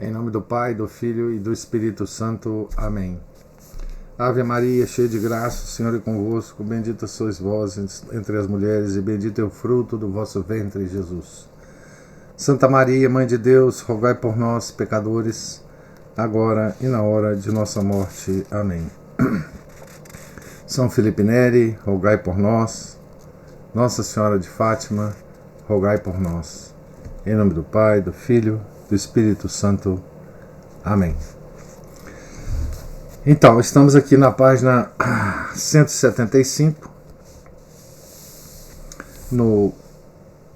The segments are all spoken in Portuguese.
Em nome do Pai, do Filho e do Espírito Santo. Amém. Ave Maria, cheia de graça, o Senhor é convosco. Bendita sois vós entre as mulheres, e bendito é o fruto do vosso ventre, Jesus. Santa Maria, Mãe de Deus, rogai por nós, pecadores, agora e na hora de nossa morte. Amém. São Felipe Neri, rogai por nós. Nossa Senhora de Fátima, rogai por nós. Em nome do Pai, do Filho, do Espírito Santo. Amém. Então, estamos aqui na página 175,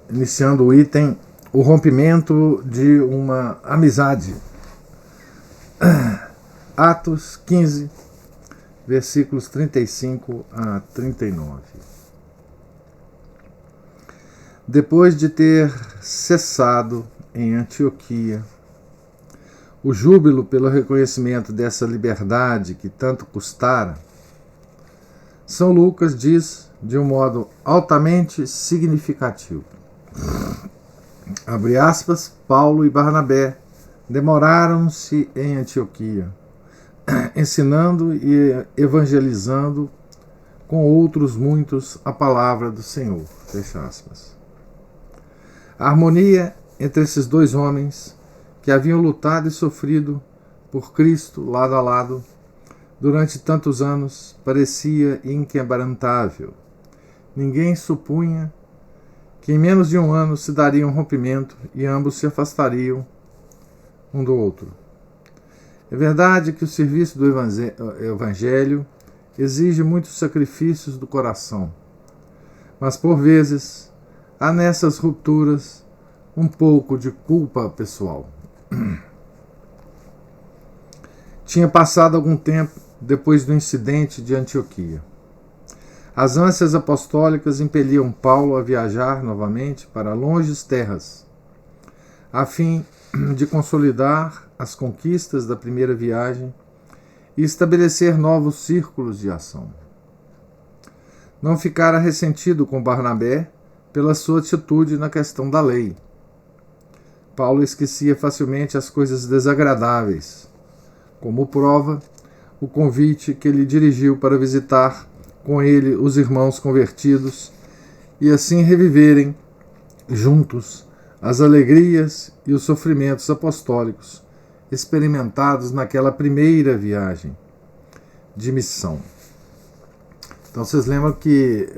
iniciando o item O rompimento de uma amizade. Atos 15, versículos 35 a 39. Depois de ter cessado em Antioquia o júbilo pelo reconhecimento dessa liberdade que tanto custara, São Lucas diz de um modo altamente significativo. Abre aspas, Paulo e Barnabé demoraram-se em Antioquia, ensinando e evangelizando com outros muitos a palavra do Senhor. Fecha aspas. A harmonia entre esses dois homens que haviam lutado e sofrido por Cristo lado a lado durante tantos anos parecia inquebrantável. Ninguém supunha que em menos de um ano se daria um rompimento e ambos se afastariam um do outro. É verdade que o serviço do Evangelho exige muitos sacrifícios do coração, mas por vezes há nessas rupturas um pouco de culpa pessoal. Tinha passado algum tempo depois do incidente de Antioquia. As ânsias apostólicas impeliam Paulo a viajar novamente para longes terras, a fim de consolidar as conquistas da primeira viagem e estabelecer novos círculos de ação. Não ficara ressentido com Barnabé pela sua atitude na questão da lei. Paulo esquecia facilmente as coisas desagradáveis, como prova o convite que ele dirigiu para visitar com ele os irmãos convertidos e assim reviverem juntos as alegrias e os sofrimentos apostólicos experimentados naquela primeira viagem de missão. Então vocês lembram que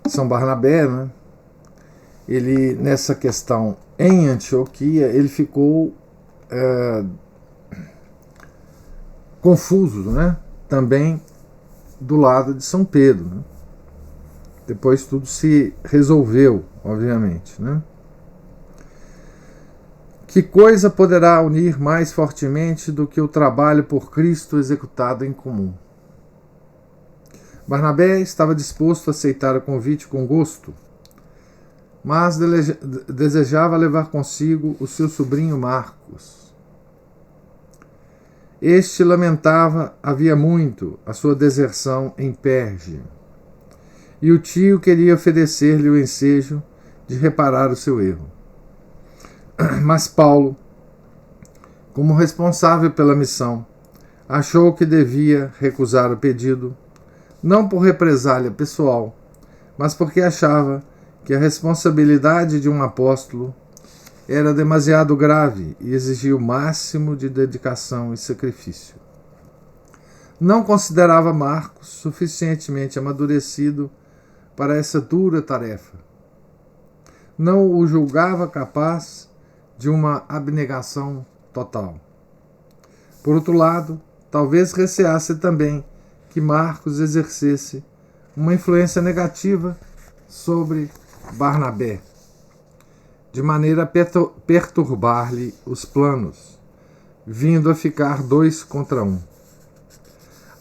São Barnabé, né? Ele, nessa questão em Antioquia, ele ficou confuso, né? Também do lado de São Pedro, né? Depois tudo se resolveu, obviamente, né? Que coisa poderá unir mais fortemente do que o trabalho por Cristo executado em comum? Barnabé estava disposto a aceitar o convite com gosto, mas desejava levar consigo o seu sobrinho Marcos. Este lamentava havia muito a sua deserção em Perge, e o tio queria oferecer-lhe o ensejo de reparar o seu erro. Mas Paulo, como responsável pela missão, achou que devia recusar o pedido, não por represália pessoal, mas porque achava que a responsabilidade de um apóstolo era demasiado grave e exigia o máximo de dedicação e sacrifício. Não considerava Marcos suficientemente amadurecido para essa dura tarefa. Não o julgava capaz de uma abnegação total. Por outro lado, talvez receasse também que Marcos exercesse uma influência negativa sobre Barnabé, de maneira a perturbar-lhe os planos, vindo a ficar 2 contra 1.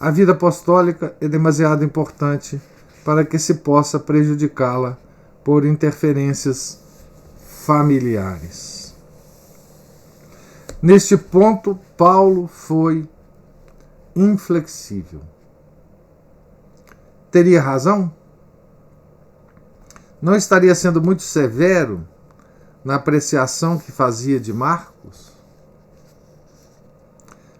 A vida apostólica é demasiado importante para que se possa prejudicá-la por interferências familiares. Neste ponto, Paulo foi inflexível. Teria razão? Não estaria sendo muito severo na apreciação que fazia de Marcos?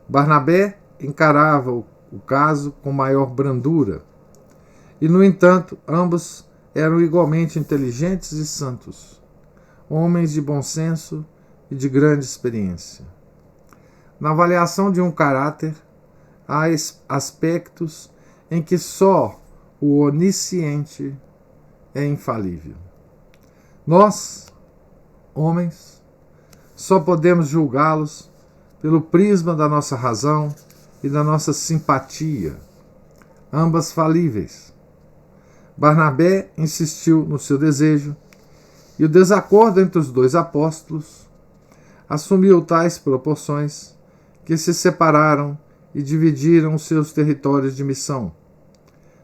Barnabé encarava o caso com maior brandura, e, no entanto, ambos eram igualmente inteligentes e santos, homens de bom senso e de grande experiência. Na avaliação de um caráter, há aspectos em que só o onisciente é infalível. Nós, homens, só podemos julgá-los pelo prisma da nossa razão e da nossa simpatia, ambas falíveis. Barnabé insistiu no seu desejo, e o desacordo entre os dois apóstolos assumiu tais proporções que se separaram e dividiram os seus territórios de missão,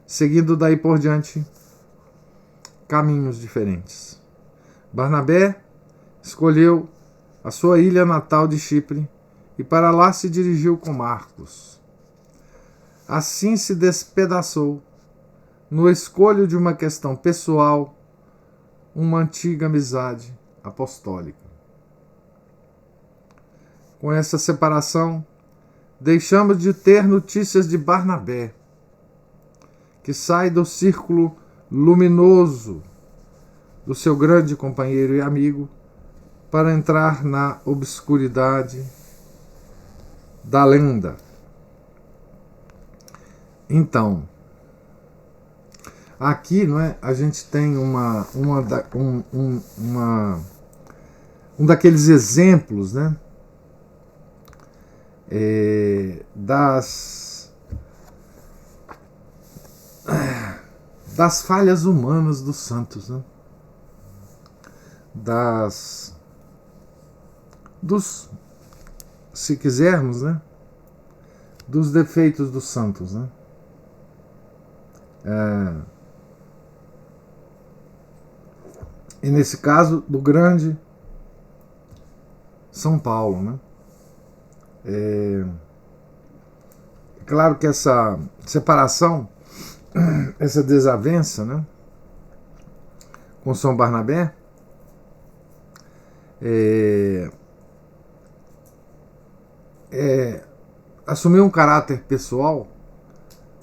seguindo daí por diante caminhos diferentes. Barnabé escolheu a sua ilha natal de Chipre e para lá se dirigiu com Marcos. Assim se despedaçou, no escolho de uma questão pessoal, uma antiga amizade apostólica. Com essa separação, deixamos de ter notícias de Barnabé, que sai do círculo luminoso do seu grande companheiro e amigo para entrar na obscuridade da lenda. Então, aqui, não é, a gente tem um daqueles exemplos, né, das falhas humanas dos santos, né, se quisermos, né, dos defeitos dos santos, né. E nesse caso do grande São Paulo, né? É claro que essa separação, essa desavença, né, com São Barnabé, assumiu um caráter pessoal,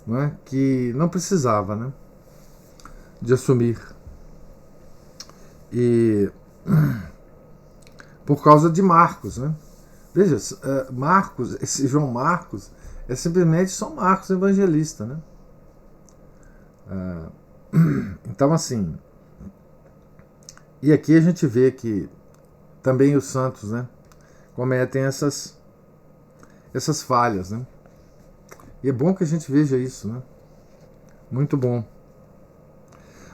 não é, que não precisava, né, de assumir. E por causa de Marcos, né? Veja, Marcos, esse João Marcos é simplesmente São Marcos evangelista, né? Então, assim, e aqui a gente vê que também os santos, né, cometem essas falhas, né? E é bom que a gente veja isso, né? Muito bom.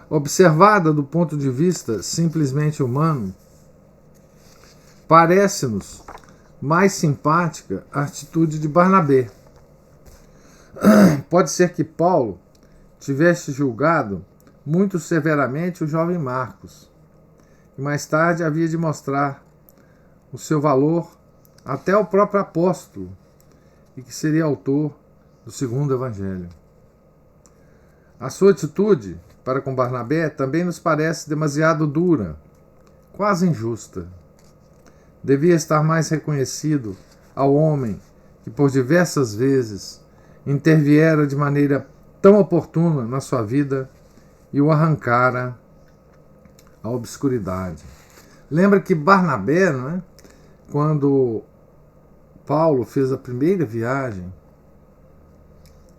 Observada do ponto de vista simplesmente humano, parece-nos mais simpática a atitude de Barnabé. Pode ser que Paulo tivesse julgado muito severamente o jovem Marcos, e mais tarde havia de mostrar o seu valor até ao próprio apóstolo, e que seria autor do segundo evangelho. A sua atitude para com Barnabé também nos parece demasiado dura, quase injusta. Devia estar mais reconhecido ao homem que por diversas vezes interviera de maneira tão oportuna na sua vida e o arrancara à obscuridade. Lembra que Barnabé, não é? Quando Paulo fez a primeira viagem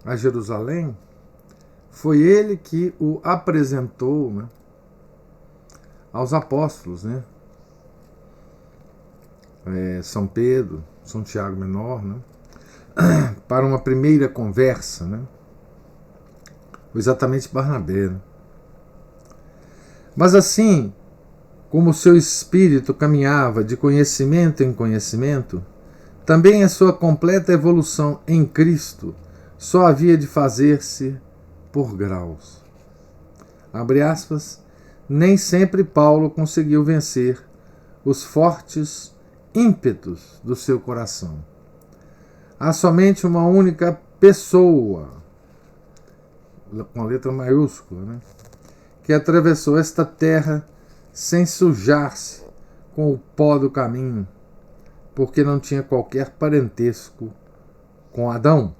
a Jerusalém, foi ele que o apresentou, né, aos apóstolos, né? São Pedro, São Tiago Menor, né, para uma primeira conversa, né? Foi exatamente Barnabé, né? Mas assim como o seu espírito caminhava de conhecimento em conhecimento, também a sua completa evolução em Cristo só havia de fazer-se por graus. Abre aspas, nem sempre Paulo conseguiu vencer os fortes ímpetos do seu coração. Há somente uma única pessoa, com letra maiúscula, né, que atravessou esta terra sem sujar-se com o pó do caminho, porque não tinha qualquer parentesco com Adão.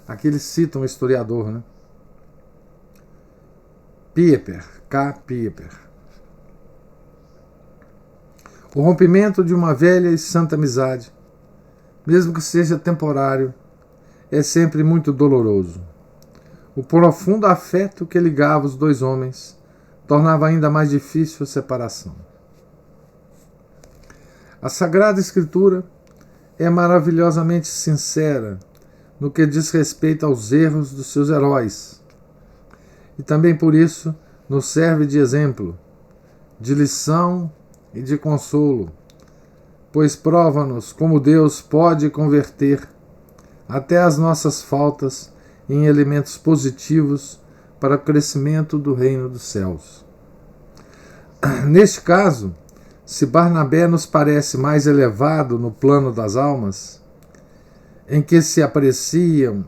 Aqui eles citam um historiador, né? Pieper, K. Pieper. O rompimento de uma velha e santa amizade, mesmo que seja temporário, é sempre muito doloroso. O profundo afeto que ligava os dois homens tornava ainda mais difícil a separação. A Sagrada Escritura é maravilhosamente sincera no que diz respeito aos erros dos seus heróis, e também por isso nos serve de exemplo, de lição e de consolo, pois prova-nos como Deus pode converter até as nossas faltas em elementos positivos para o crescimento do reino dos céus. Neste caso, se Barnabé nos parece mais elevado no plano das almas, em que se apreciam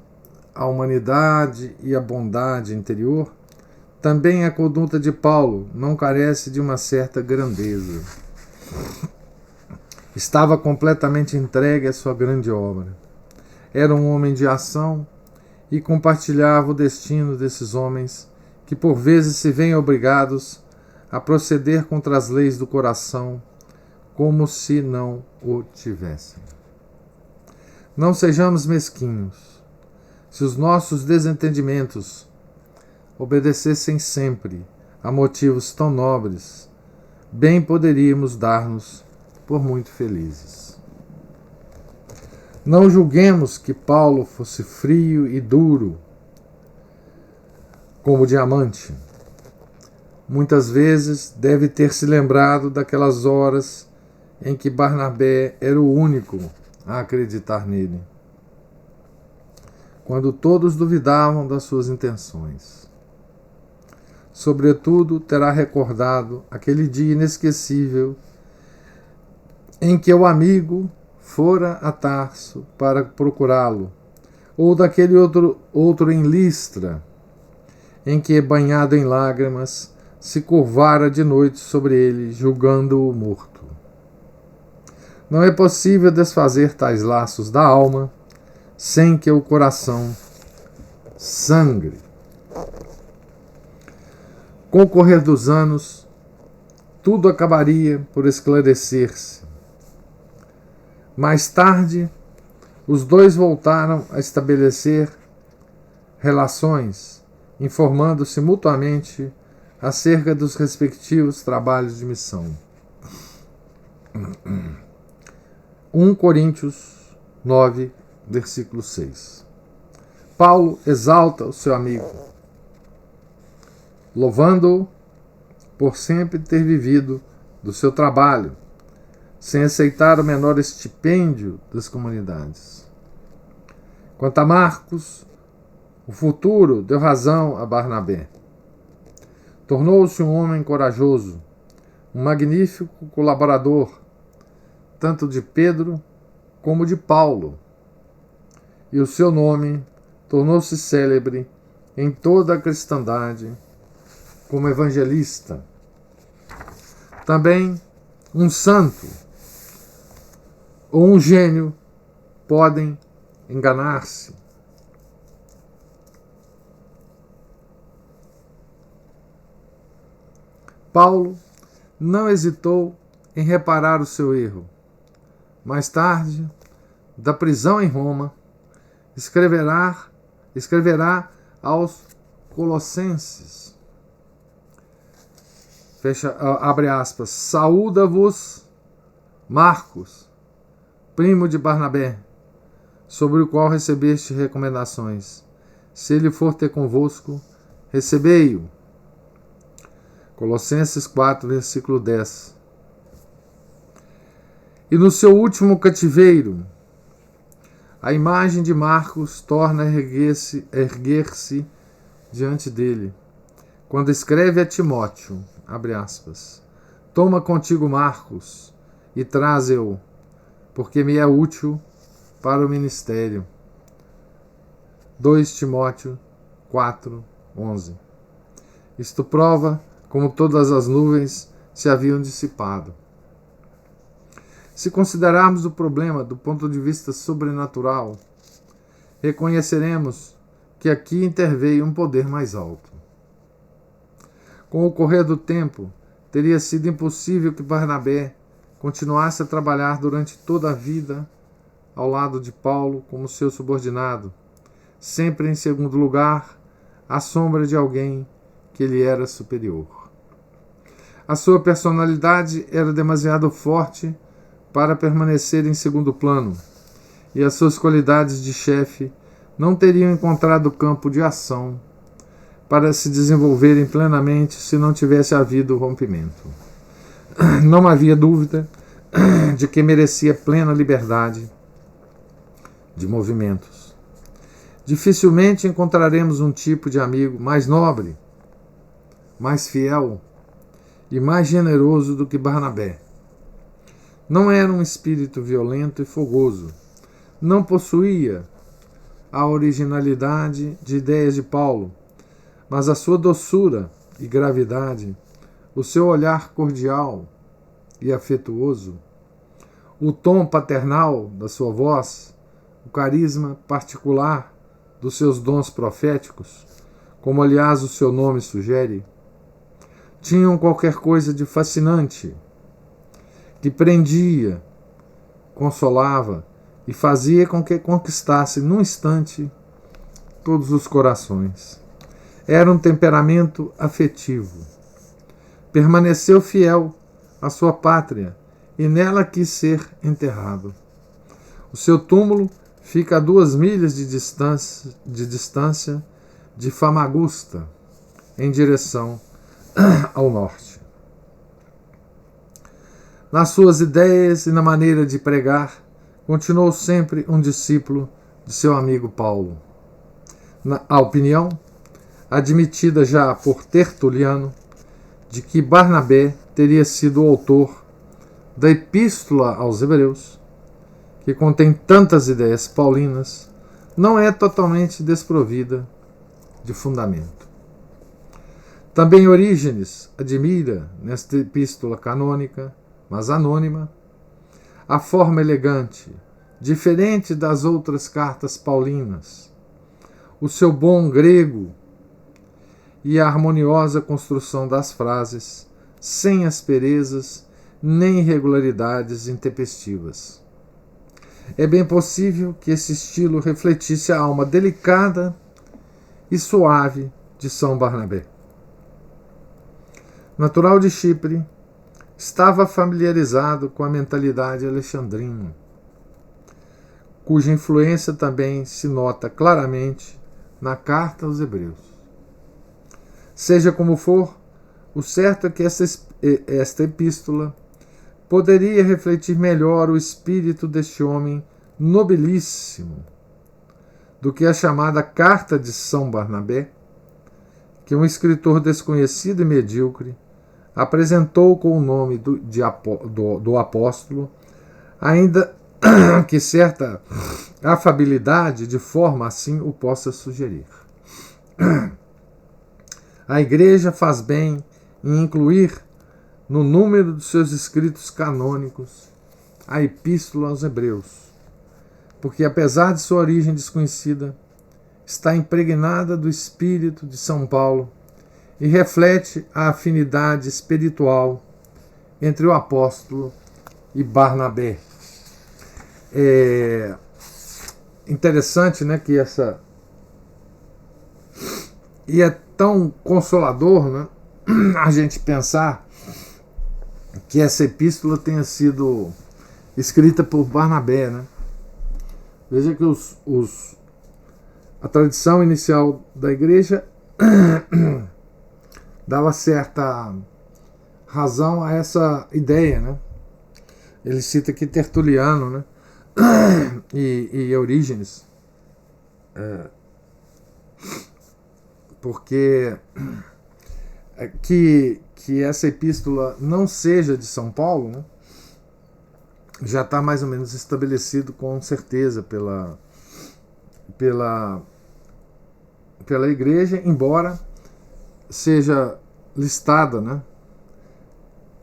a humanidade e a bondade interior, também a conduta de Paulo não carece de uma certa grandeza. Estava completamente entregue à sua grande obra. Era um homem de ação e compartilhava o destino desses homens que por vezes se veem obrigados a proceder contra as leis do coração como se não o tivessem. Não sejamos mesquinhos. Se os nossos desentendimentos obedecessem sempre a motivos tão nobres, bem poderíamos dar-nos por muito felizes. Não julguemos que Paulo fosse frio e duro como diamante. Muitas vezes deve ter se lembrado daquelas horas em que Barnabé era o único a acreditar nele, quando todos duvidavam das suas intenções. Sobretudo, terá recordado aquele dia inesquecível em que o amigo fora a Tarso para procurá-lo, ou daquele outro em Listra, em que, banhado em lágrimas, se curvara de noite sobre ele, julgando-o morto. Não é possível desfazer tais laços da alma sem que o coração sangre. Com o correr dos anos, tudo acabaria por esclarecer-se. Mais tarde, os dois voltaram a estabelecer relações, informando-se mutuamente acerca dos respectivos trabalhos de missão. 1 Coríntios 9, versículo 6. Paulo exalta o seu amigo, louvando-o por sempre ter vivido do seu trabalho, sem aceitar o menor estipêndio das comunidades. Quanto a Marcos, o futuro deu razão a Barnabé. Tornou-se um homem corajoso, um magnífico colaborador, tanto de Pedro como de Paulo, e o seu nome tornou-se célebre em toda a cristandade como evangelista. Também um santo ou um gênio podem enganar-se. Paulo não hesitou em reparar o seu erro. Mais tarde, da prisão em Roma, escreverá aos Colossenses, abre aspas, saúda-vos Marcos, primo de Barnabé, sobre o qual recebeste recomendações. Se ele for ter convosco, recebei-o. Colossenses 4, versículo 10. E no seu último cativeiro, a imagem de Marcos torna a erguer-se diante dele, quando escreve a Timóteo, abre aspas, toma contigo Marcos e traze-o, porque me é útil para o ministério. 2 Timóteo 4, 11. Isto prova como todas as nuvens se haviam dissipado. Se considerarmos o problema do ponto de vista sobrenatural, reconheceremos que aqui interveio um poder mais alto. Com o correr do tempo, teria sido impossível que Barnabé continuasse a trabalhar durante toda a vida ao lado de Paulo como seu subordinado, sempre em segundo lugar, à sombra de alguém que lhe era superior. A sua personalidade era demasiado forte para permanecer em segundo plano, e as suas qualidades de chefe não teriam encontrado campo de ação para se desenvolverem plenamente se não tivesse havido rompimento. Não havia dúvida de que merecia plena liberdade de movimentos. Dificilmente encontraremos um tipo de amigo mais nobre, mais fiel e mais generoso do que Barnabé. Não era um espírito violento e fogoso. Não possuía a originalidade de ideias de Paulo, mas a sua doçura e gravidade, o seu olhar cordial e afetuoso, o tom paternal da sua voz, o carisma particular dos seus dons proféticos, como aliás o seu nome sugere, tinham qualquer coisa de fascinante, que prendia, consolava e fazia com que conquistasse num instante todos os corações. Era um temperamento afetivo. Permaneceu fiel à sua pátria e nela quis ser enterrado. O seu túmulo fica a 2 milhas de distância de Famagusta, em direção ao norte. Nas suas ideias e na maneira de pregar, continuou sempre um discípulo de seu amigo Paulo. A opinião, admitida já por Tertuliano, de que Barnabé teria sido o autor da Epístola aos Hebreus, que contém tantas ideias paulinas, não é totalmente desprovida de fundamento. Também Orígenes admira, nesta epístola canônica, mas anônima, a forma elegante, diferente das outras cartas paulinas, o seu bom grego e a harmoniosa construção das frases, sem asperezas nem irregularidades intempestivas. É bem possível que esse estilo refletisse a alma delicada e suave de São Barnabé. Natural de Chipre, estava familiarizado com a mentalidade alexandrina, cuja influência também se nota claramente na Carta aos Hebreus. Seja como for, o certo é que esta epístola poderia refletir melhor o espírito deste homem nobilíssimo do que a chamada Carta de São Barnabé, que um escritor desconhecido e medíocre apresentou com o nome do apóstolo, ainda que certa afabilidade de forma assim o possa sugerir. A Igreja faz bem em incluir no número dos seus escritos canônicos a Epístola aos Hebreus, porque apesar de sua origem desconhecida, está impregnada do espírito de São Paulo e reflete a afinidade espiritual entre o apóstolo e Barnabé. É interessante, né, que essa... E é tão consolador, né, a gente pensar que essa epístola tenha sido escrita por Barnabé, né? Veja que a tradição inicial da igreja dava certa razão a essa ideia, né? Ele cita aqui Tertuliano, né? e Orígenes, porque que essa epístola não seja de São Paulo, né? Já está mais ou menos estabelecido com certeza pela igreja, embora seja listada, né,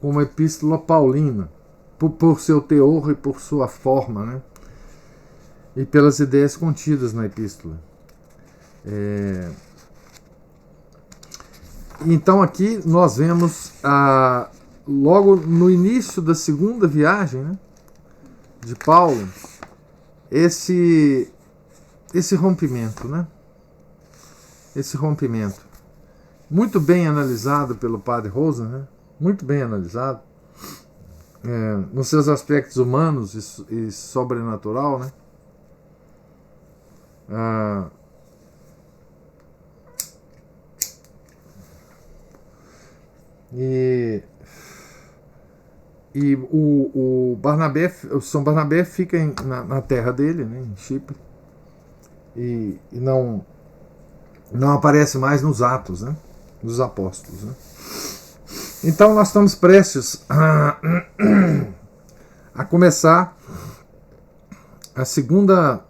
como epístola paulina, por seu teor e por sua forma, né? E pelas ideias contidas na epístola. Então aqui nós vemos logo no início da segunda viagem, né, de Paulo, esse rompimento, né? Esse rompimento. Muito bem analisado pelo padre Rosa, né? Muito bem analisado. Nos seus aspectos humanos e sobrenatural, né? E o São Barnabé fica na terra dele, né, em Chipre, e não aparece mais nos Atos, né, dos Apóstolos, né. Então nós estamos prestes a começar a segunda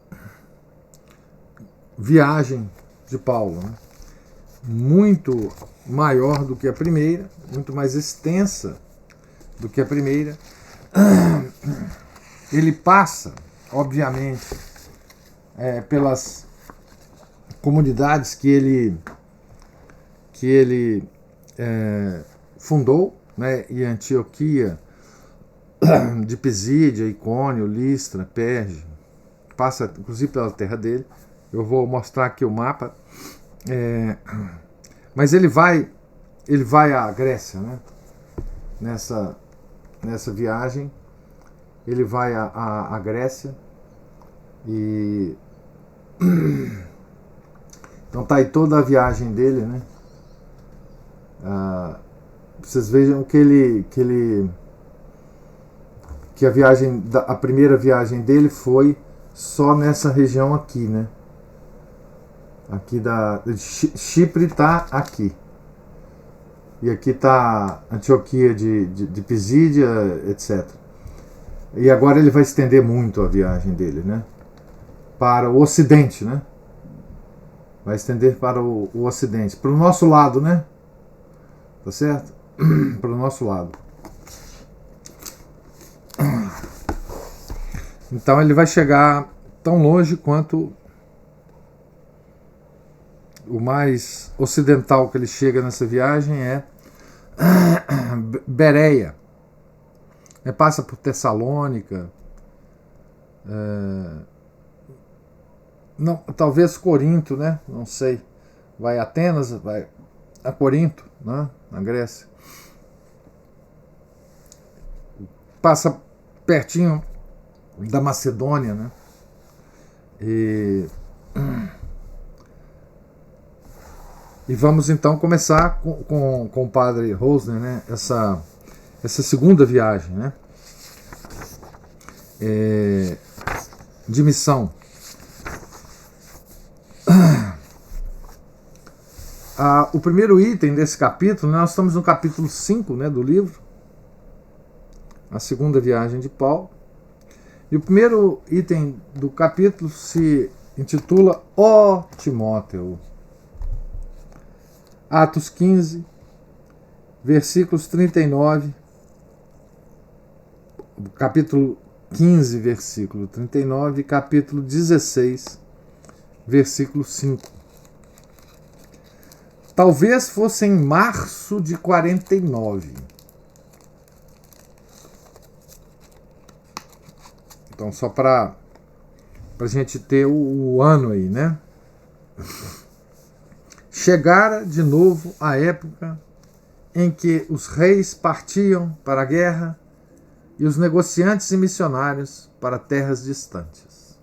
viagem de Paulo, né? Muito maior do que a primeira, muito mais extensa do que a primeira. Ele passa, obviamente, pelas comunidades que ele fundou, né, e Antioquia, de Pisídia, Icônio, Listra, Perge, passa inclusive pela terra dele. Eu vou mostrar aqui o mapa. Mas ele vai à Grécia, né? Nessa viagem ele vai à Grécia, e então tá aí toda a viagem dele, né? Vocês vejam que a primeira viagem dele foi só nessa região aqui, né? Aqui Chipre está aqui. E aqui está Antioquia de Pisídia, etc. E agora ele vai estender muito a viagem dele, né? Para o Ocidente, né? Vai estender para o Ocidente. Para o nosso lado, né? Tá certo? Para o nosso lado. Então ele vai chegar tão longe quanto o mais ocidental que ele chega nessa viagem é Bereia. Passa por Tessalônica, não, talvez Corinto, né? Não sei. Vai a Atenas, vai a Corinto, né? Na Grécia. Passa pertinho da Macedônia, né? E vamos então começar com o padre Rosner, né, essa segunda viagem, né, de missão. O primeiro item desse capítulo, né, nós estamos no capítulo 5, né, do livro, a segunda viagem de Paulo. E o primeiro item do capítulo se intitula Ó Timóteo. Atos 15, versículos 39, capítulo 15, versículo 39, capítulo 16, versículo 5. Talvez fosse em março de 49. Então, só para a gente ter o ano aí, né? Chegara de novo a época em que os reis partiam para a guerra e os negociantes e missionários para terras distantes.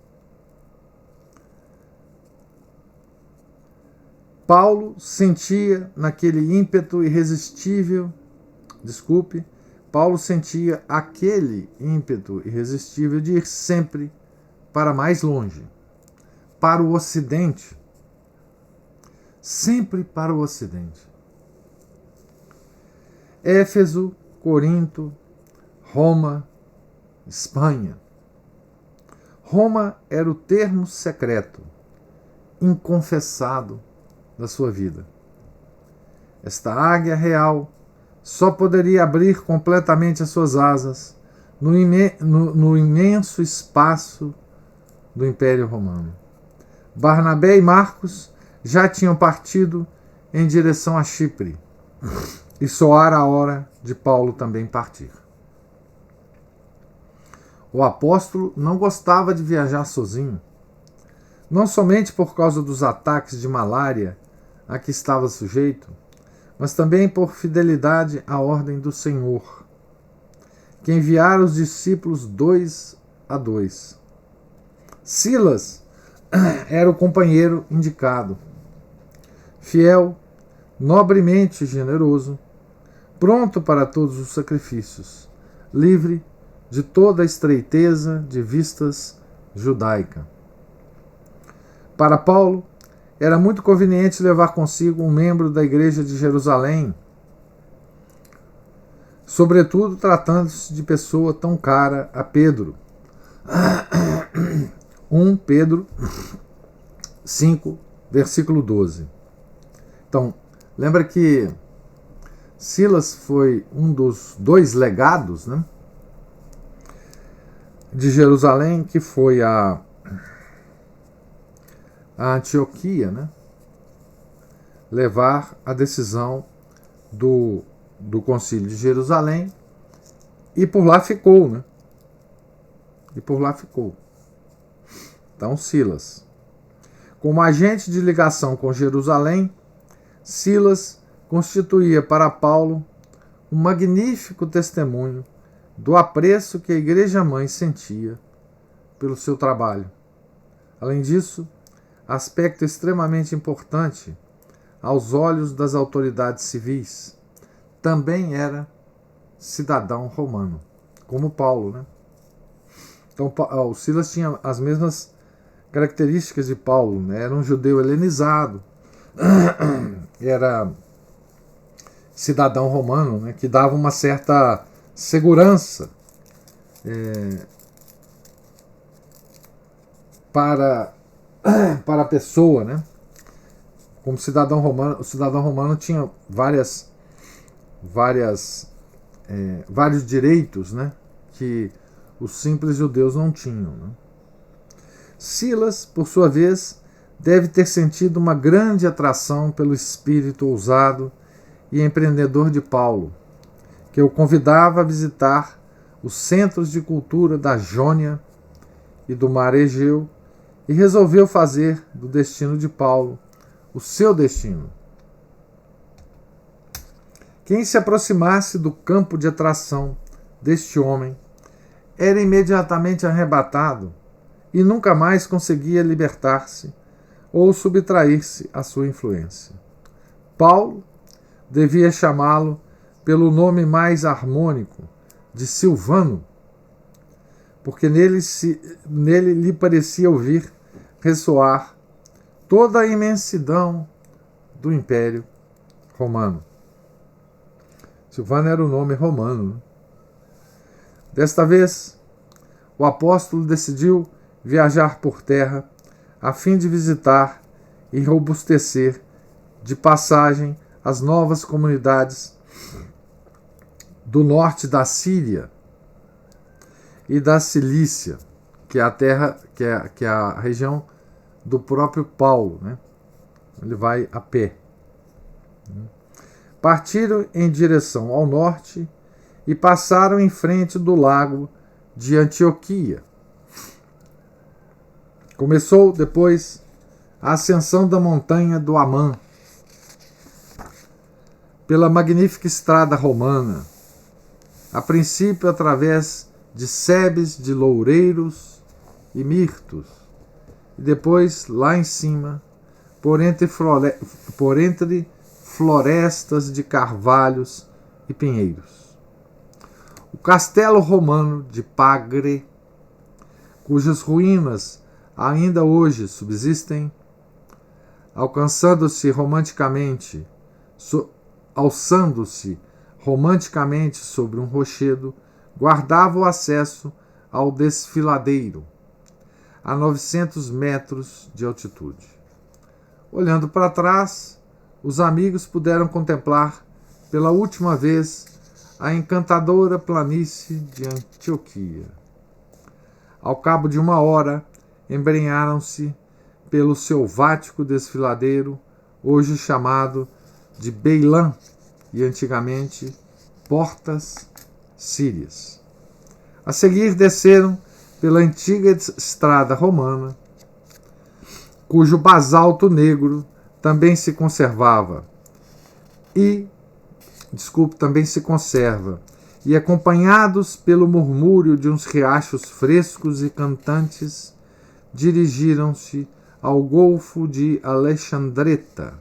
Paulo sentia naquele ímpeto irresistível, Paulo sentia aquele ímpeto irresistível de ir sempre para mais longe, para o Ocidente, sempre para o Ocidente. Éfeso, Corinto, Roma, Espanha. Roma era o termo secreto, inconfessado da sua vida. Esta águia real só poderia abrir completamente as suas asas no imenso espaço do Império Romano. Barnabé e Marcos já tinham partido em direção a Chipre, e soara a hora de Paulo também partir. O apóstolo não gostava de viajar sozinho, não somente por causa dos ataques de malária a que estava sujeito, mas também por fidelidade à ordem do Senhor, que enviara os discípulos 2 a 2. Silas era o companheiro indicado, fiel, nobremente generoso, pronto para todos os sacrifícios, livre de toda a estreiteza de vistas judaica. Para Paulo, era muito conveniente levar consigo um membro da igreja de Jerusalém, sobretudo tratando-se de pessoa tão cara a Pedro. 1 Pedro 5, versículo 12. Então, lembra que Silas foi um dos 2 legados, né, de Jerusalém, que foi a Antioquia, né, levar a decisão do Concílio de Jerusalém, e por lá ficou, né? E por lá ficou. Então, Silas, como agente de ligação com Jerusalém, Silas constituía para Paulo um magnífico testemunho do apreço que a Igreja-mãe sentia pelo seu trabalho. Além disso, aspecto extremamente importante aos olhos das autoridades civis, também era cidadão romano, como Paulo, né? Então, o Silas tinha as mesmas características de Paulo, né? Era um judeu helenizado, era cidadão romano, né? Que dava uma certa segurança para a pessoa, né? Como cidadão romano, o cidadão romano tinha vários direitos, né, que os simples judeus não tinham, né? Silas, por sua vez, deve ter sentido uma grande atração pelo espírito ousado e empreendedor de Paulo, que o convidava a visitar os centros de cultura da Jônia e do Mar Egeu, e resolveu fazer do destino de Paulo o seu destino. Quem se aproximasse do campo de atração deste homem era imediatamente arrebatado e nunca mais conseguia libertar-se ou subtrair-se à sua influência. Paulo devia chamá-lo pelo nome mais harmônico de Silvano, porque nele lhe parecia ouvir ressoar toda a imensidão do Império Romano. Silvano era o nome romano, né? Desta vez, o apóstolo decidiu viajar por terra a fim de visitar e robustecer de passagem as novas comunidades do norte da Síria e da Cilícia, que é a terra, que é a região do próprio Paulo, né? Ele vai a pé. Partiram em direção ao norte e passaram em frente do lago de Antioquia. Começou depois a ascensão da montanha do Amã, pela magnífica estrada romana, a princípio através de sebes de loureiros e mirtos, e depois lá em cima, por entre florestas de carvalhos e pinheiros. O castelo romano de Pagre, cujas ruínas ainda hoje subsistem, alçando-se romanticamente sobre um rochedo, guardava o acesso ao desfiladeiro, a 900 metros de altitude. Olhando para trás, os amigos puderam contemplar pela última vez a encantadora planície de Antioquia. Ao cabo de 1 hora, embrenharam-se pelo selvático desfiladeiro, hoje chamado de Beilã e antigamente Portas Sírias. A seguir desceram pela antiga estrada romana, cujo basalto negro também se conserva, e acompanhados pelo murmúrio de uns riachos frescos e cantantes, dirigiram-se ao Golfo de Alexandreta,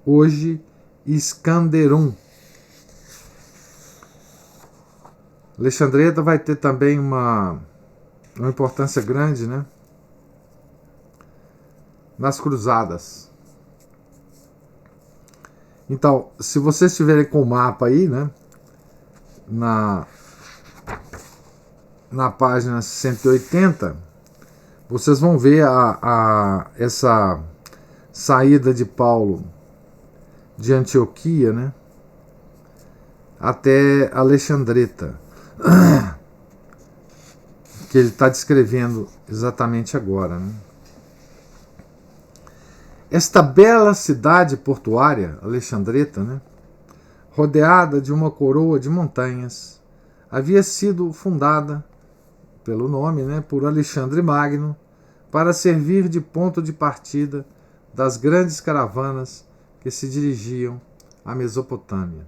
hoje Iskanderun. Alexandreta vai ter também uma importância grande, né, nas cruzadas. Então, se vocês estiverem com o mapa aí, né, na página 180, vocês vão ver essa saída de Paulo de Antioquia, né, até Alexandreta, que ele está descrevendo exatamente agora, né? Esta bela cidade portuária, Alexandreta, né, rodeada de uma coroa de montanhas, havia sido fundada, pelo nome, né, por Alexandre Magno, para servir de ponto de partida das grandes caravanas que se dirigiam à Mesopotâmia.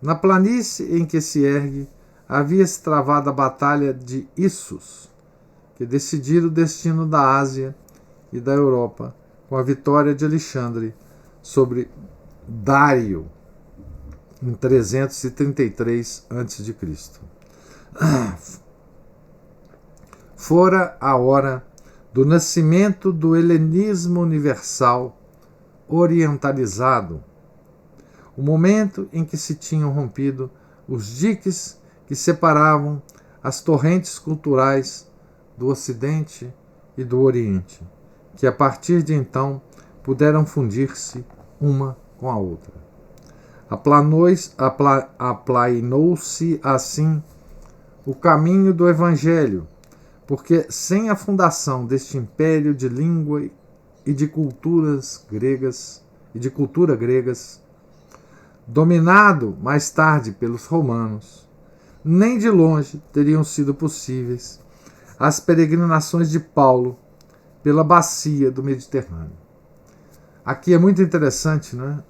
Na planície em que se ergue, havia-se travado a Batalha de Issus, que decidiu o destino da Ásia e da Europa, com a vitória de Alexandre sobre Dário em 333 a.C. Fora a hora do nascimento do helenismo universal orientalizado, o momento em que se tinham rompido os diques que separavam as torrentes culturais do Ocidente e do Oriente, que a partir de então puderam fundir-se uma com a outra. Aplainou-se assim o caminho do Evangelho, porque sem a fundação deste império de língua e de cultura gregas, dominado mais tarde pelos romanos, nem de longe teriam sido possíveis as peregrinações de Paulo pela bacia do Mediterrâneo. Aqui é muito interessante, né?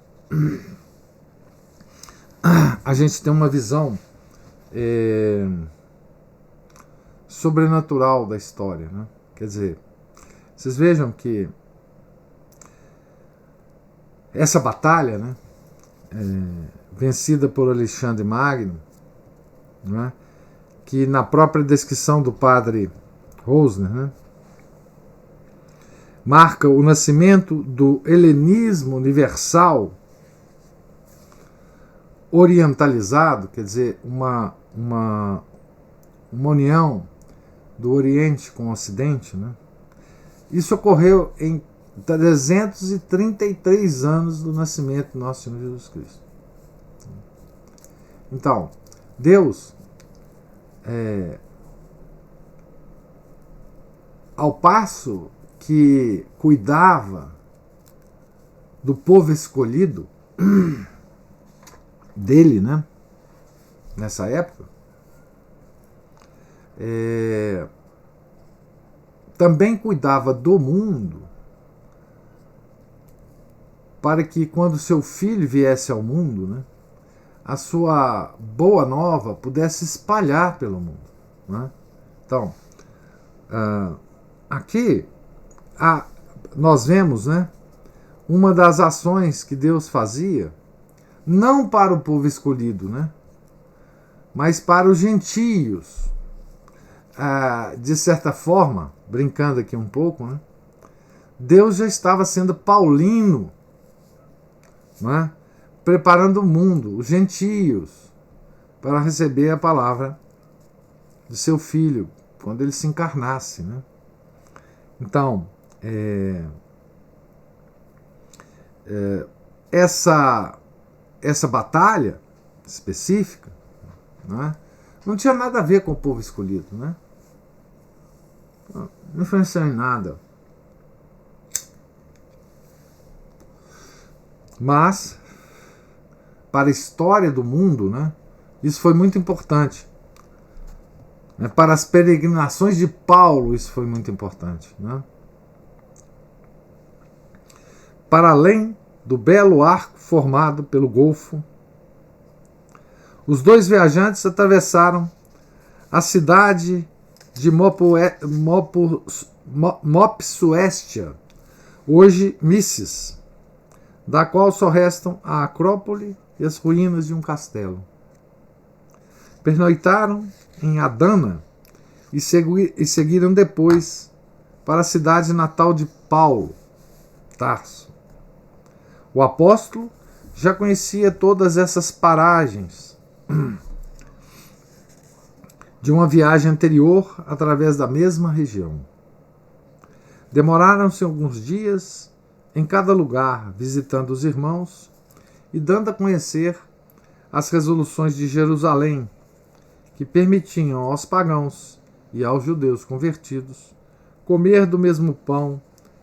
A gente tem uma visão sobrenatural da história, né? Quer dizer, vocês vejam que essa batalha, né, vencida por Alexandre Magno, né, que na própria descrição do padre Rosner, né, marca o nascimento do helenismo universal orientalizado, quer dizer, uma união do Oriente com o Ocidente, né? Isso ocorreu em 333 anos do nascimento do nosso Senhor Jesus Cristo. Então, Deus, ao passo que cuidava do povo escolhido dele, né, nessa época, também cuidava do mundo, para que quando seu filho viesse ao mundo, né, a sua boa nova pudesse espalhar pelo mundo, né? Então, aqui nós vemos, né, uma das ações que Deus fazia, não para o povo escolhido, né, mas para os gentios. De certa forma, brincando aqui um pouco, né, Deus já estava sendo paulino, né, preparando o mundo, os gentios, para receber a palavra de seu filho, quando ele se encarnasse, né? Então, essa batalha específica, né? Não tinha nada a ver com o povo escolhido, né? Não influenciou em nada. Mas, para a história do mundo, né, isso foi muito importante. Para as peregrinações de Paulo, isso foi muito importante. Né? Para além do belo arco formado pelo Golfo, os dois viajantes atravessaram a cidade de Mopsuestia, hoje Missis, da qual só restam a Acrópole e as ruínas de um castelo. Pernoitaram em Adana e seguiram depois para a cidade natal de Paulo, Tarso. O apóstolo já conhecia todas essas paragens de uma viagem anterior através da mesma região. Demoraram-se alguns dias em cada lugar, visitando os irmãos e dando a conhecer as resoluções de Jerusalém, que permitiam aos pagãos e aos judeus convertidos comer do mesmo pão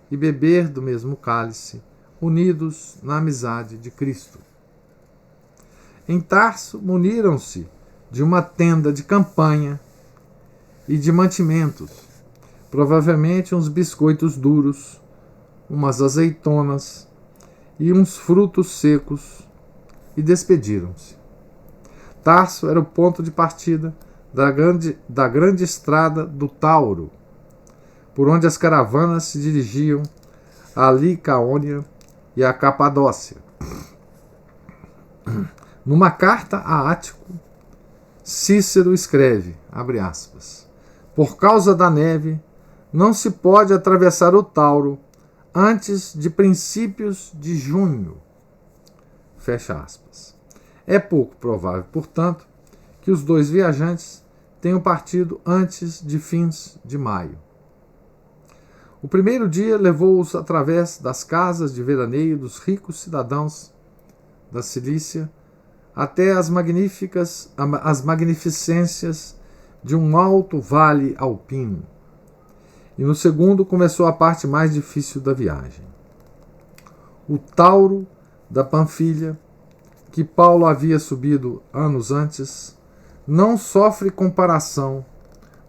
e beber do mesmo cálice, unidos na amizade de Cristo. Em Tarso, muniram-se de uma tenda de campanha e de mantimentos, provavelmente uns biscoitos duros, umas azeitonas e uns frutos secos, e despediram-se. Tarso era o ponto de partida da grande estrada do Tauro, por onde as caravanas se dirigiam a Licaônia e a Capadócia. Numa carta a Ático, Cícero escreve, abre aspas, por causa da neve, não se pode atravessar o Tauro antes de princípios de junho. Fecha aspas. É pouco provável, portanto, que os dois viajantes tenham partido antes de fins de maio. O primeiro dia levou-os através das casas de veraneio dos ricos cidadãos da Cilícia até as magnificências de um alto vale alpino. E no segundo começou a parte mais difícil da viagem. O Tauro da Panfilha, que Paulo havia subido anos antes, não sofre comparação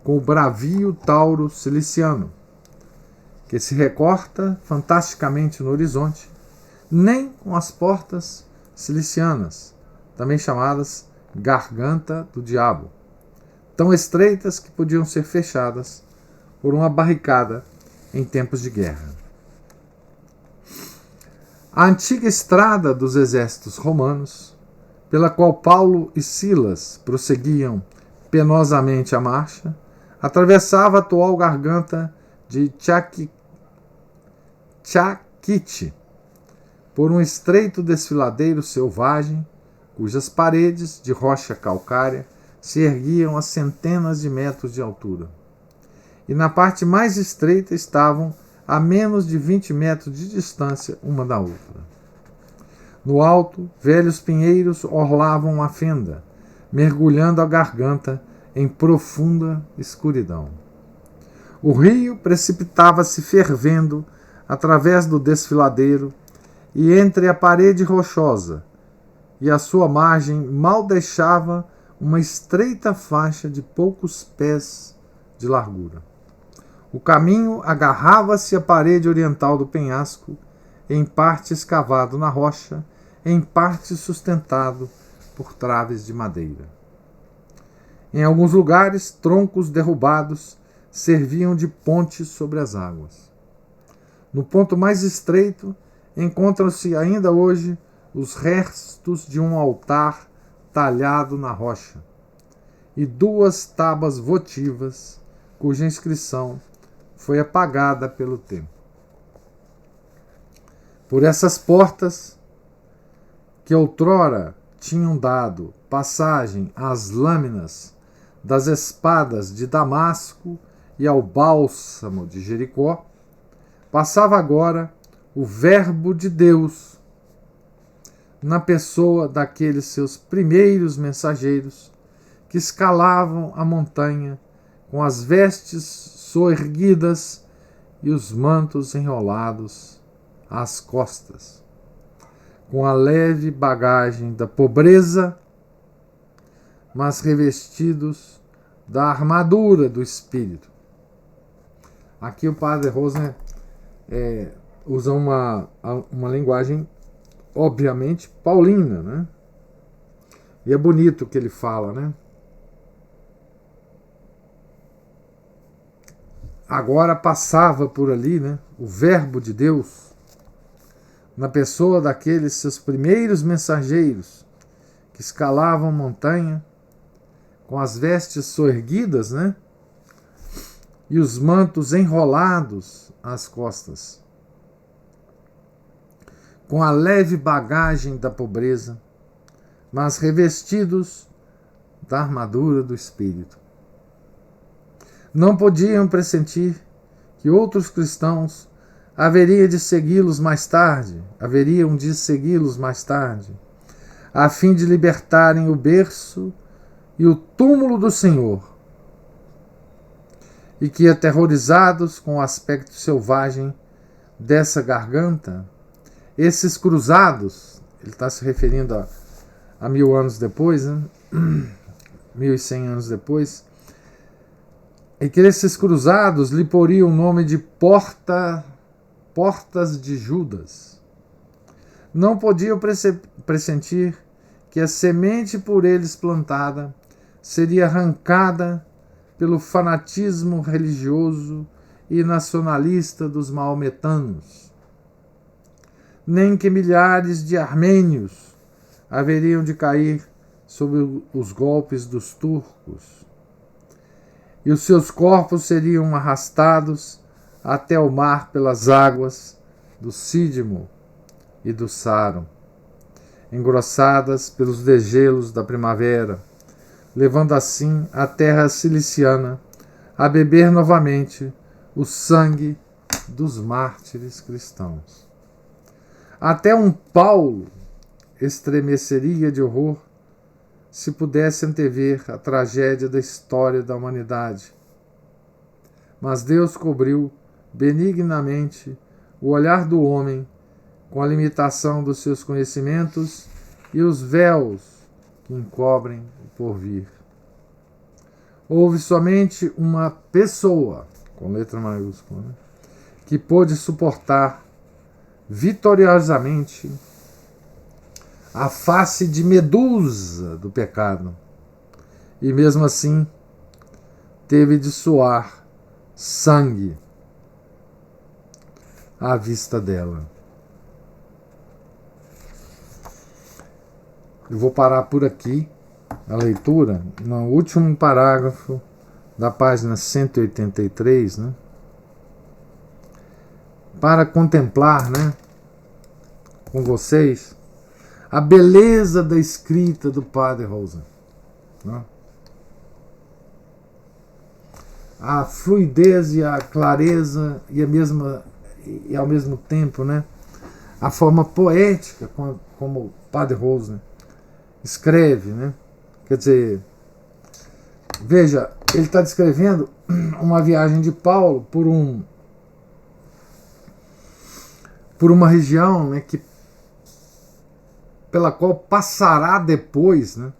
com o bravio Tauro ciliciano, que se recorta fantasticamente no horizonte, nem com as portas cilicianas, também chamadas Garganta do Diabo, tão estreitas que podiam ser fechadas por uma barricada em tempos de guerra. A antiga estrada dos exércitos romanos, pela qual Paulo e Silas prosseguiam penosamente a marcha, atravessava a atual garganta de Chaquite, por um estreito desfiladeiro selvagem, cujas paredes de rocha calcária se erguiam a centenas de metros de altura. E na parte mais estreita estavam a menos de 20 metros de distância uma da outra. No alto, velhos pinheiros orlavam a fenda, mergulhando a garganta em profunda escuridão. O rio precipitava-se fervendo através do desfiladeiro e entre a parede rochosa e a sua margem mal deixava uma estreita faixa de poucos pés de largura. O caminho agarrava-se à parede oriental do penhasco, em parte escavado na rocha, em parte sustentado por traves de madeira. Em alguns lugares, troncos derrubados serviam de ponte sobre as águas. No ponto mais estreito, encontram-se ainda hoje os restos de um altar talhado na rocha e duas tábuas votivas, cuja inscrição foi apagada pelo tempo. Por essas portas, que outrora tinham dado passagem às lâminas das espadas de Damasco e ao bálsamo de Jericó, passava agora o Verbo de Deus, na pessoa daqueles seus primeiros mensageiros que escalavam a montanha com as vestes soerguidas e os mantos enrolados às costas, com a leve bagagem da pobreza, mas revestidos da armadura do Espírito. Aqui o padre Rosner usa uma linguagem obviamente paulina, né? E é bonito o que ele fala, né? Agora passava por ali, né, o Verbo de Deus na pessoa daqueles seus primeiros mensageiros que escalavam montanha com as vestes soerguidas, né, e os mantos enrolados às costas, com a leve bagagem da pobreza, mas revestidos da armadura do Espírito. Não podiam pressentir que outros cristãos haveriam de segui-los mais tarde, a fim de libertarem o berço e o túmulo do Senhor, e que, aterrorizados com o aspecto selvagem dessa garganta, esses cruzados, ele está se referindo a 1000 anos depois, né? 1100 anos depois, e que esses cruzados lhe poriam o nome de portas de Judas. Não podiam pressentir que a semente por eles plantada seria arrancada pelo fanatismo religioso e nacionalista dos maometanos, nem que milhares de armênios haveriam de cair sob os golpes dos turcos, e os seus corpos seriam arrastados até o mar pelas águas do Sídimo e do Sáron, engrossadas pelos degelos da primavera, levando assim a terra ciliciana a beber novamente o sangue dos mártires cristãos. Até um Paulo estremeceria de horror se pudesse antever a tragédia da história da humanidade. Mas Deus cobriu benignamente o olhar do homem com a limitação dos seus conhecimentos e os véus que encobrem o porvir. Houve somente uma pessoa, com letra maiúscula, né, que pôde suportar vitoriosamente a face de Medusa do pecado, e mesmo assim teve de suar sangue à vista dela. Eu vou parar por aqui a leitura, no último parágrafo da página 183, né, para contemplar, né, com vocês a beleza da escrita do padre Rosner, né? A fluidez e a clareza e ao mesmo tempo, né, a forma poética como o padre Rosner escreve, né? Quer dizer, veja, ele está descrevendo uma viagem de Paulo por uma região, né, pela qual passará depois, né,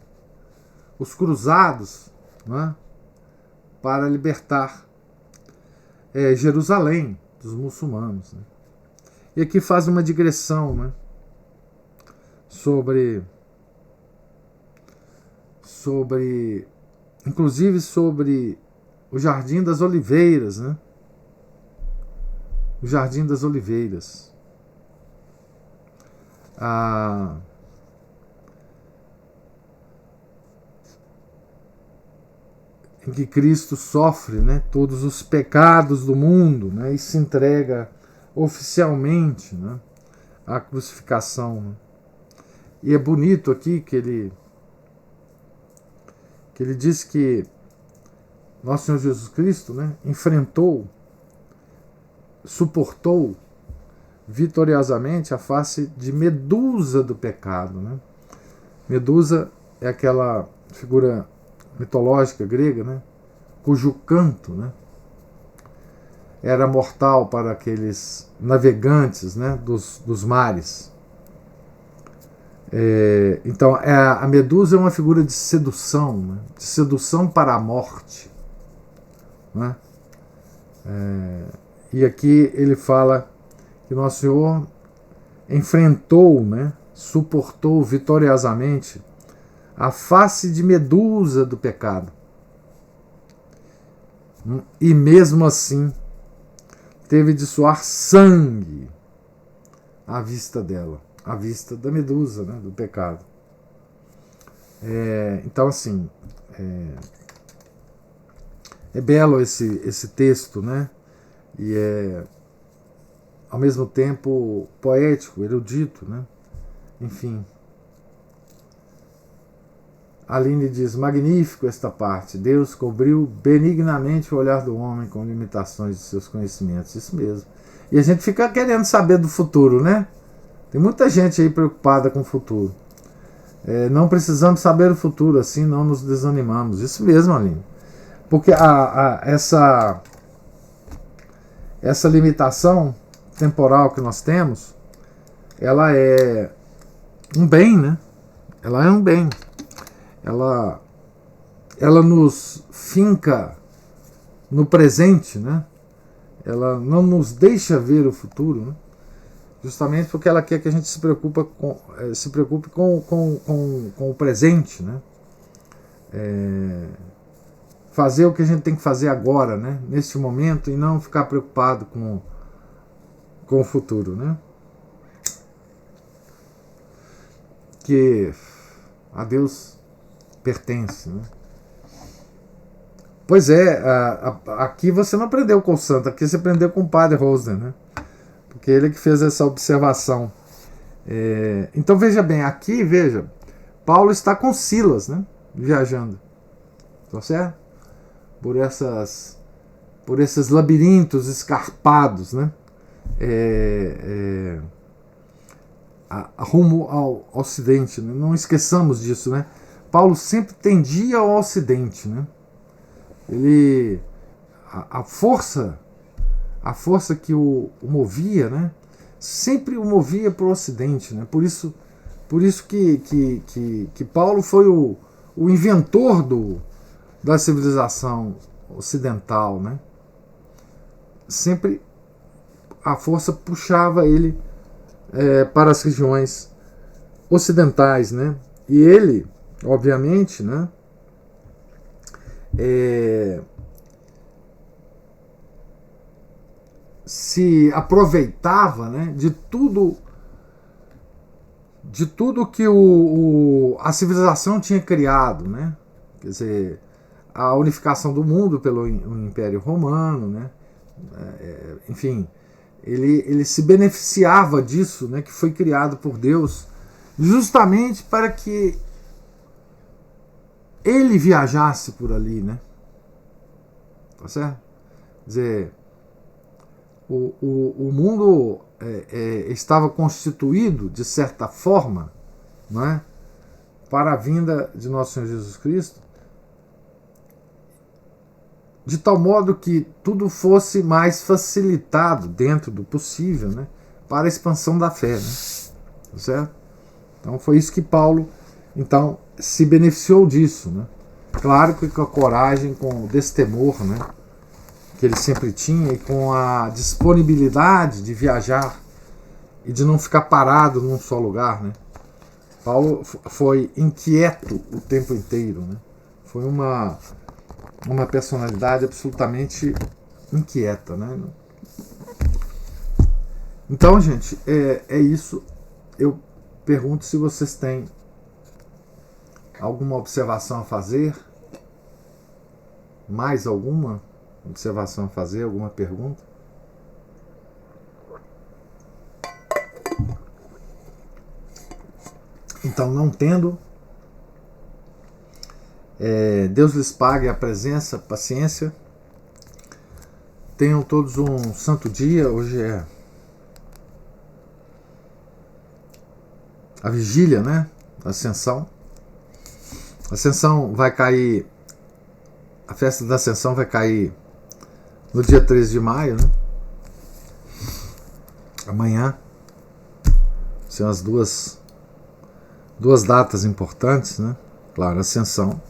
os cruzados, né, para libertar Jerusalém dos muçulmanos, né. E aqui faz uma digressão, né, inclusive sobre o Jardim das Oliveiras, né, o Jardim das Oliveiras. Em que Cristo sofre, né, todos os pecados do mundo, né, e se entrega oficialmente, né, à crucificação, né. E é bonito aqui que ele diz que nosso Senhor Jesus Cristo, né, suportou vitoriosamente a face de Medusa do pecado, né? Medusa é aquela figura mitológica grega, né? Cujo canto, né, era mortal para aqueles navegantes, né, dos mares. Então, a Medusa é uma figura de sedução, né, de sedução para a morte. Né? E aqui ele fala que Nosso Senhor enfrentou, né, suportou vitoriosamente a face de Medusa do pecado. E mesmo assim teve de suar sangue à vista dela, à vista da Medusa, né, do pecado. Então, assim, é belo esse texto, né? E é, ao mesmo tempo, poético, erudito, né? Enfim. Aline diz, magnífico esta parte. Deus cobriu benignamente o olhar do homem com limitações de seus conhecimentos. Isso mesmo. E a gente fica querendo saber do futuro, né? Tem muita gente aí preocupada com o futuro. Não precisamos saber o futuro, assim não nos desanimamos. Isso mesmo, Aline. Porque essa limitação temporal que nós temos, ela é um bem, né? Ela é um bem. Ela nos finca no presente, né? Ela não nos deixa ver o futuro, né? Justamente porque ela quer que a gente se preocupe com o presente, né? Fazer o que a gente tem que fazer agora, né? Neste momento, e não ficar preocupado com o futuro, né? Que a Deus pertence, né? Pois é, aqui você não aprendeu com o santo, aqui você aprendeu com o padre Rosner, né? Porque ele que fez essa observação. Então veja bem, aqui veja, Paulo está com Silas, né? Viajando, tá certo? Por esses labirintos escarpados, né? Rumo ao Ocidente, né? Não esqueçamos disso, né? Paulo sempre tendia ao Ocidente, né? A força que o movia, né? Sempre o movia para o Ocidente, né? Por isso que Paulo foi o inventor da civilização ocidental, né? Sempre a força puxava ele para as regiões ocidentais, né? E ele, obviamente, né? Se aproveitava, né, de tudo que a civilização tinha criado, né? Quer dizer, a unificação do mundo pelo Império Romano, né? Enfim, ele se beneficiava disso, né, que foi criado por Deus, justamente para que ele viajasse por ali, né? Tá certo? Quer dizer, o mundo estava constituído, de certa forma, não é? Para a vinda de nosso Senhor Jesus Cristo, de tal modo que tudo fosse mais facilitado dentro do possível, né? Para a expansão da fé, né? Tá certo? Então foi isso que Paulo então se beneficiou disso, né? Claro que com a coragem, com o destemor, né, que ele sempre tinha, e com a disponibilidade de viajar e de não ficar parado num só lugar, né? Paulo foi inquieto o tempo inteiro, né? Foi uma personalidade absolutamente inquieta, né? Então, gente, é isso. Eu pergunto se vocês têm alguma observação a fazer, mais alguma observação a fazer, alguma pergunta? Então, não tendo, Deus lhes pague a presença, a paciência. Tenham todos um santo dia. Hoje é a vigília, né, da Ascensão. A Ascensão vai cair, a festa da Ascensão vai cair no dia 13 de maio, né? Amanhã. São as duas datas importantes, né? Claro, a Ascensão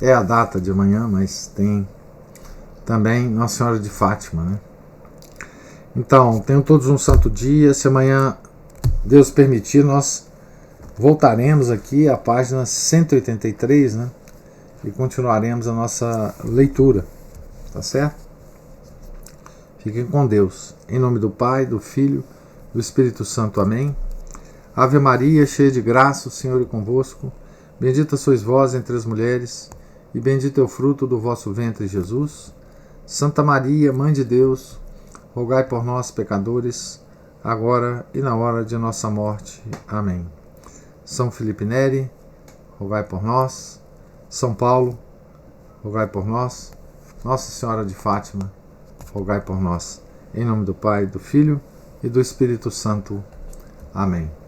é a data de amanhã, mas tem também Nossa Senhora de Fátima, né? Então, tenham todos um santo dia. Se amanhã Deus permitir, nós voltaremos aqui à página 183, né? E continuaremos a nossa leitura, tá certo? Fiquem com Deus. Em nome do Pai, do Filho, do Espírito Santo. Amém. Ave Maria, cheia de graça, o Senhor é convosco. Bendita sois vós entre as mulheres, e bendito é o fruto do vosso ventre, Jesus. Santa Maria, Mãe de Deus, rogai por nós, pecadores, agora e na hora de nossa morte. Amém. São Felipe Neri, rogai por nós. São Paulo, rogai por nós. Nossa Senhora de Fátima, rogai por nós. Em nome do Pai, do Filho e do Espírito Santo. Amém.